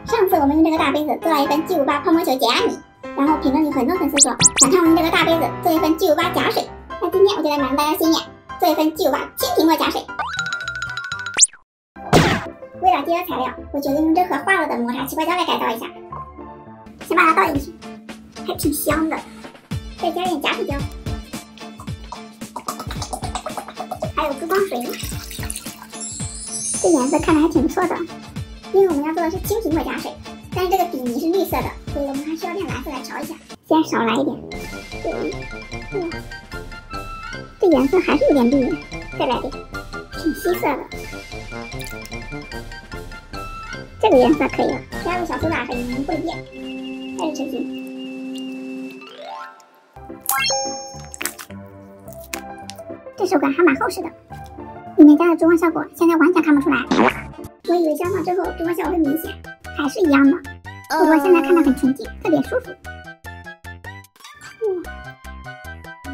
上次我们用这个大杯子做了一份巨无霸泡沫球解压米，然后评论里很多粉丝说想看我用这个大杯子做一份巨无霸假水。那今天我就来满足大家心愿，做一份巨无霸青苹果假水。为了节约材料，我决定用这盒化了的磨砂起泡胶来改造一下。先把它倒进去，还挺香的。再加点假水胶，还有珠光水。这颜色看着还挺不错的，因为我们要做的是青苹果假水，但是这个底泥是绿色的，所以我们还需要点蓝色来调一下。先少来一点，这颜色还是有点绿，再来点，挺稀色的。这个颜色可以了，加入小苏打和柠檬不离液，开始成型。这手感还蛮厚实的，里面加的珠光效果现在完全看不出来。我以为焦糖之后珠光效果会明显，还是一样的。不过现在看着很纯净，特别舒服。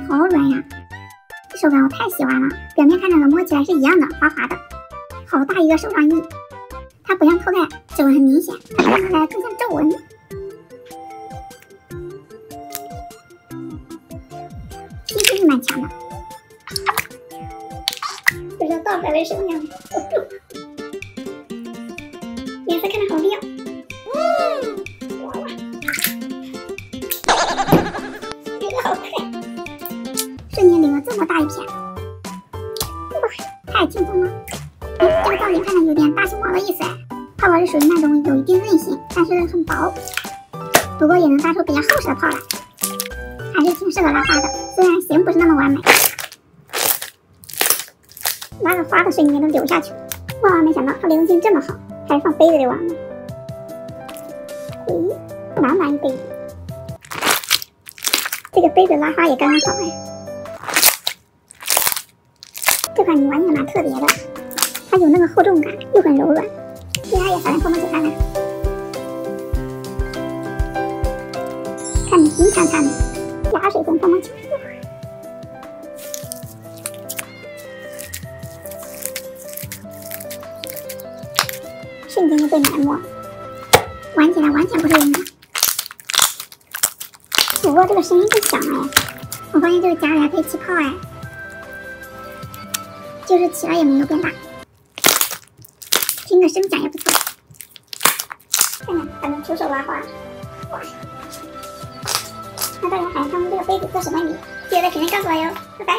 哇，好软呀！这手感我太喜欢了，表面看着和摸起来是一样的，滑滑的。好大一个手掌印，它不像透带指纹很明显，它看起来更像皱纹。吸水力蛮强的。不知道倒出来会是什么样的，颜色看着好亮，流的好快，瞬间淋了这么大一片，哇，太轻松了。这个造型看着有点大熊猫的意思哎，泡泡是属于那种有一定韧性，但是很薄，不过也能发出比较厚实的泡来，还是挺适合拉花的，虽然形不是那么完美。拉个花的瞬间都流下去，万万没想到它流动性这么好，还是放杯子里玩呢。满满一杯子，这个杯子拉花也刚刚好哎。这款泥完全蛮特别的，它有那个厚重感，又很柔软。给它也撒点泡沫球看看，看着金灿灿的，假水跟泡沫球。瞬间就被埋没了，玩起来完全不是人的。不过这个声音更响了哎，我发现这个夹里还可以起泡哎，就是起了也没有变大，听个声响也不错。看看还能徒手拉花，哇！那大家还想看这个杯子做什么米？记得在评论告诉我哟，拜拜。